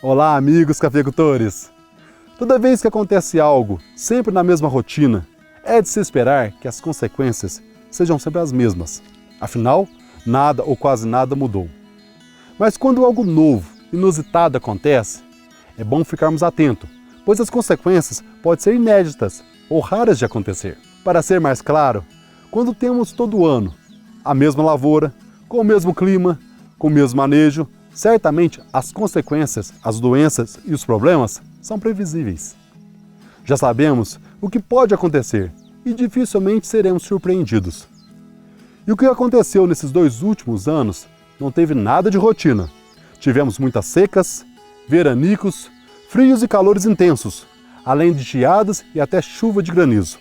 Olá, amigos cafeicultores! Toda vez que acontece algo, sempre na mesma rotina, é de se esperar que as consequências sejam sempre as mesmas. Afinal, nada ou quase nada mudou. Mas quando algo novo, inusitado acontece, é bom ficarmos atentos, pois as consequências podem ser inéditas ou raras de acontecer. Para ser mais claro, quando temos todo ano a mesma lavoura, com o mesmo clima, com o mesmo manejo, certamente as consequências, as doenças e os problemas são previsíveis. Já sabemos o que pode acontecer e dificilmente seremos surpreendidos. E o que aconteceu nesses 2 últimos anos não teve nada de rotina. Tivemos muitas secas, veranicos, frios e calores intensos, além de geadas e até chuva de granizo.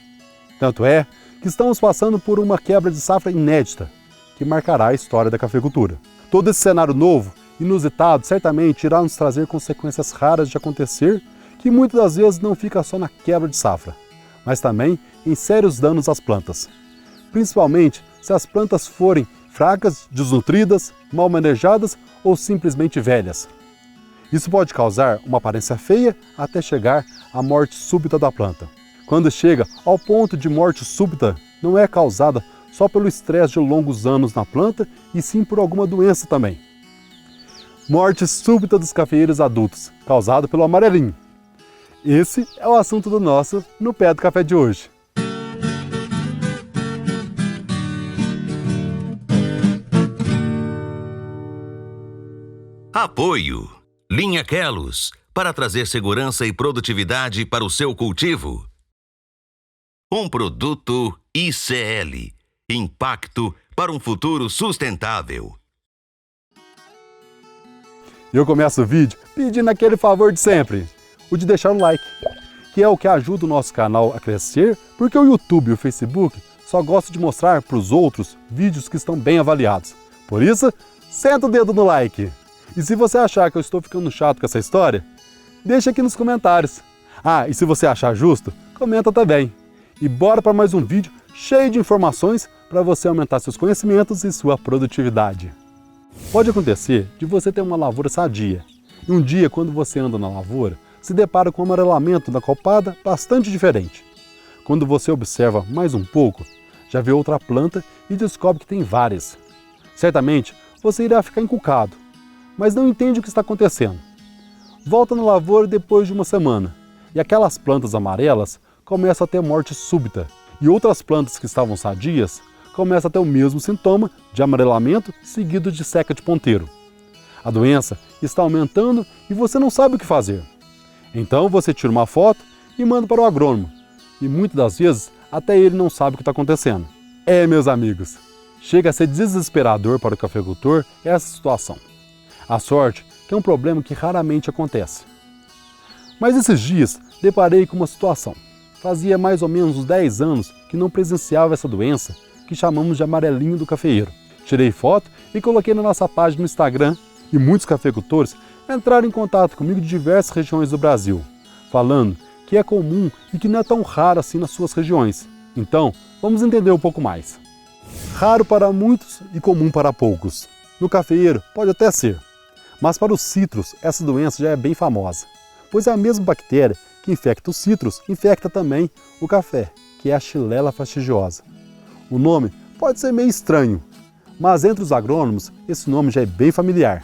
Tanto é que estamos passando por uma quebra de safra inédita, que marcará a história da cafeicultura. Todo esse cenário novo, inusitado, certamente irá nos trazer consequências raras de acontecer, que muitas das vezes não fica só na quebra de safra, mas também em sérios danos às plantas. Principalmente se as plantas forem fracas, desnutridas, mal manejadas ou simplesmente velhas. Isso pode causar uma aparência feia até chegar à morte súbita da planta. Quando chega ao ponto de morte súbita, não é causada só pelo estresse de longos anos na planta, e sim por alguma doença também. Morte súbita dos cafeeiros adultos, causada pelo amarelinho. Esse é o assunto do nosso No Pé do Café de hoje. Apoio Linha Quelos, para trazer segurança e produtividade para o seu cultivo. Um produto ICL, Impacto para um futuro sustentável. Eu começo o vídeo pedindo aquele favor de sempre, o de deixar um like, que é o que ajuda o nosso canal a crescer, porque o YouTube e o Facebook só gostam de mostrar para os outros vídeos que estão bem avaliados. Por isso, senta o dedo no like. E se você achar que eu estou ficando chato com essa história, deixa aqui nos comentários. Ah, e se você achar justo, comenta também. E bora para mais um vídeo cheio de informações para você aumentar seus conhecimentos e sua produtividade. Pode acontecer de você ter uma lavoura sadia, e um dia, quando você anda na lavoura, se depara com um amarelamento da copada bastante diferente. Quando você observa mais um pouco, já vê outra planta e descobre que tem várias. Certamente, você irá ficar encucado, mas não entende o que está acontecendo. Volta na lavoura depois de uma semana, e aquelas plantas amarelas começam a ter morte súbita, e outras plantas que estavam sadias começam a ter o mesmo sintoma de amarelamento seguido de seca de ponteiro. A doença está aumentando e você não sabe o que fazer. Então você tira uma foto e manda para o agrônomo, e muitas das vezes até ele não sabe o que está acontecendo. Meus amigos, chega a ser desesperador para o cafeicultor essa situação. A sorte que é um problema que raramente acontece. Mas esses dias deparei com uma situação. Fazia mais ou menos uns 10 anos que não presenciava essa doença que chamamos de amarelinho do cafeeiro. Tirei foto e coloquei na nossa página no Instagram, e muitos cafeicultores entraram em contato comigo de diversas regiões do Brasil, falando que é comum e que não é tão raro assim nas suas regiões. Então, vamos entender um pouco mais. Raro para muitos e comum para poucos. No cafeeiro pode até ser, mas para os citros essa doença já é bem famosa, pois é a mesma bactéria que infecta os citros, infecta também o café, que é a Xylella fastidiosa. O nome pode ser meio estranho, mas entre os agrônomos esse nome já é bem familiar.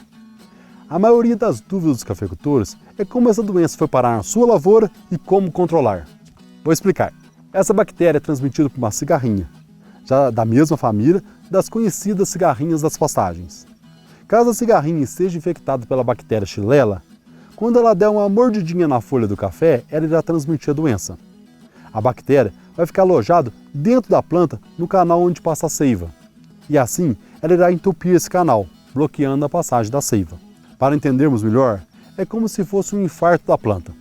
A maioria das dúvidas dos cafeicultores é como essa doença foi parar na sua lavoura e como controlar. Vou explicar. Essa bactéria é transmitida por uma cigarrinha, já da mesma família das conhecidas cigarrinhas das pastagens. Caso a cigarrinha esteja infectada pela bactéria Xylella, quando ela der uma mordidinha na folha do café, ela irá transmitir a doença. A bactéria vai ficar alojada dentro da planta no canal onde passa a seiva. E assim, ela irá entupir esse canal, bloqueando a passagem da seiva. Para entendermos melhor, é como se fosse um infarto da planta.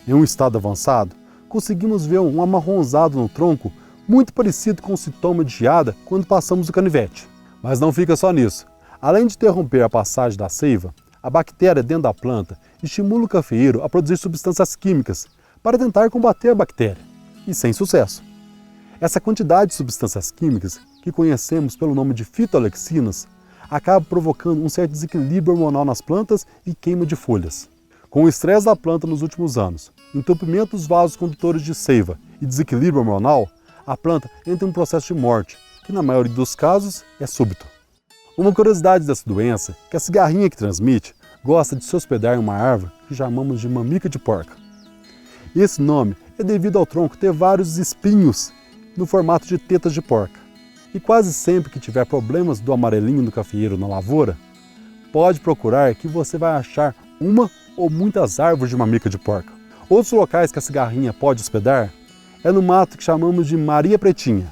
Em um estado avançado, conseguimos ver um amarronzado no tronco, muito parecido com o sintoma de geada quando passamos o canivete. Mas não fica só nisso. Além de interromper a passagem da seiva, a bactéria dentro da planta estimula o cafeeiro a produzir substâncias químicas para tentar combater a bactéria, e sem sucesso. Essa quantidade de substâncias químicas, que conhecemos pelo nome de fitoalexinas, acaba provocando um certo desequilíbrio hormonal nas plantas e queima de folhas. Com o estresse da planta nos últimos anos, entupimento dos vasos condutores de seiva e desequilíbrio hormonal, a planta entra em um processo de morte, que na maioria dos casos é súbito. Uma curiosidade dessa doença é que a cigarrinha que transmite gosta de se hospedar em uma árvore que chamamos de mamica de porca. Esse nome é devido ao tronco ter vários espinhos no formato de tetas de porca. E quase sempre que tiver problemas do amarelinho do cafeeiro na lavoura, pode procurar que você vai achar uma ou muitas árvores de mamica de porca. Outros locais que a cigarrinha pode hospedar é no mato que chamamos de Maria Pretinha,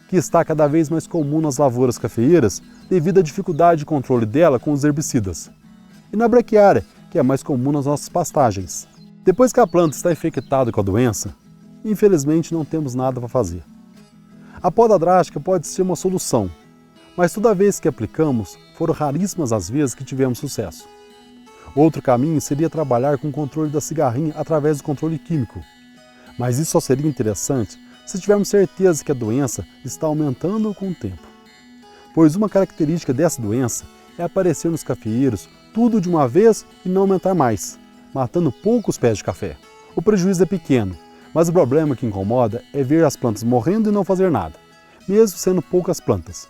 que está cada vez mais comum nas lavouras cafeeiras devido à dificuldade de controle dela com os herbicidas. E na braquiária, que é mais comum nas nossas pastagens. Depois que a planta está infectada com a doença, infelizmente não temos nada para fazer. A poda drástica pode ser uma solução, mas toda vez que aplicamos, foram raríssimas as vezes que tivemos sucesso. Outro caminho seria trabalhar com o controle da cigarrinha através do controle químico. Mas isso só seria interessante se tivermos certeza que a doença está aumentando com o tempo. Pois uma característica dessa doença é aparecer nos cafeeiros tudo de uma vez e não aumentar mais, matando poucos pés de café. O prejuízo é pequeno, mas o problema que incomoda é ver as plantas morrendo e não fazer nada, mesmo sendo poucas plantas.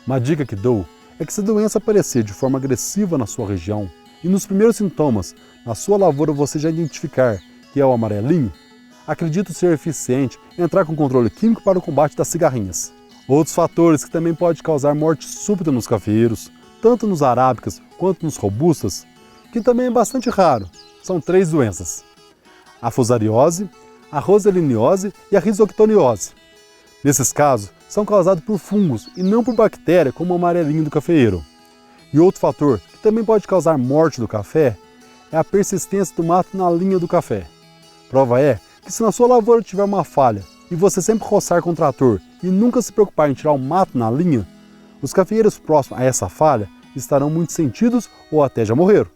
Uma dica que dou é que se a doença aparecer de forma agressiva na sua região e nos primeiros sintomas na sua lavoura você já identificar que é o amarelinho, acredito ser eficiente entrar com controle químico para o combate das cigarrinhas. Outros fatores que também podem causar morte súbita nos cafeeiros, tanto nos arábicas quanto nos robustas, que também é bastante raro, são 3 doenças: a fusariose, a roseliniose e a rhizoctoniose. Nesses casos, são causados por fungos e não por bactéria como o amarelinho do cafeeiro. E outro fator que também pode causar morte do café é a persistência do mato na linha do café. Prova é que se na sua lavoura tiver uma falha e você sempre roçar com o trator e nunca se preocupar em tirar o mato na linha, os cafeeiros próximos a essa falha estarão muito sentidos ou até já morreram.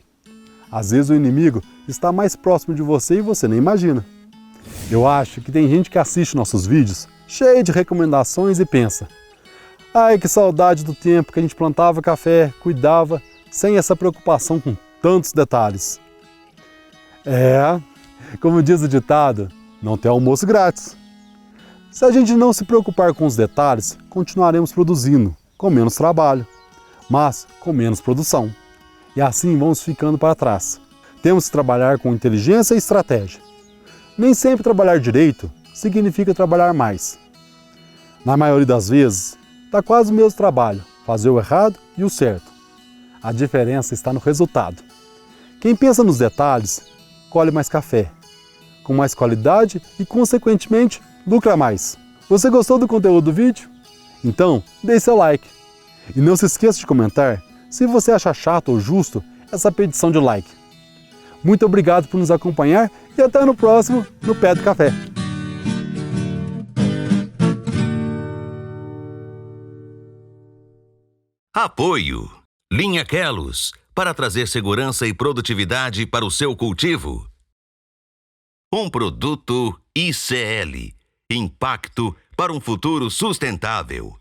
Às vezes o inimigo está mais próximo de você e você nem imagina. Eu acho que tem gente que assiste nossos vídeos cheio de recomendações e pensa: ai, que saudade do tempo que a gente plantava café, cuidava, sem essa preocupação com tantos detalhes. Como diz o ditado, não tem almoço grátis. Se a gente não se preocupar com os detalhes, continuaremos produzindo, com menos trabalho, mas com menos produção. E assim vamos ficando para trás. Temos que trabalhar com inteligência e estratégia. Nem sempre trabalhar direito significa trabalhar mais. Na maioria das vezes, está quase o mesmo trabalho, fazer o errado e o certo. A diferença está no resultado. Quem pensa nos detalhes, colhe mais café, com mais qualidade e, consequentemente, lucra mais. Você gostou do conteúdo do vídeo? Então, deixe seu like. E não se esqueça de comentar se você acha chato ou justo essa petição de like. Muito obrigado por nos acompanhar e até no próximo No Pé do Café. Apoio Linha Quelus, para trazer segurança e produtividade para o seu cultivo. Um produto ICL, impacto para um futuro sustentável.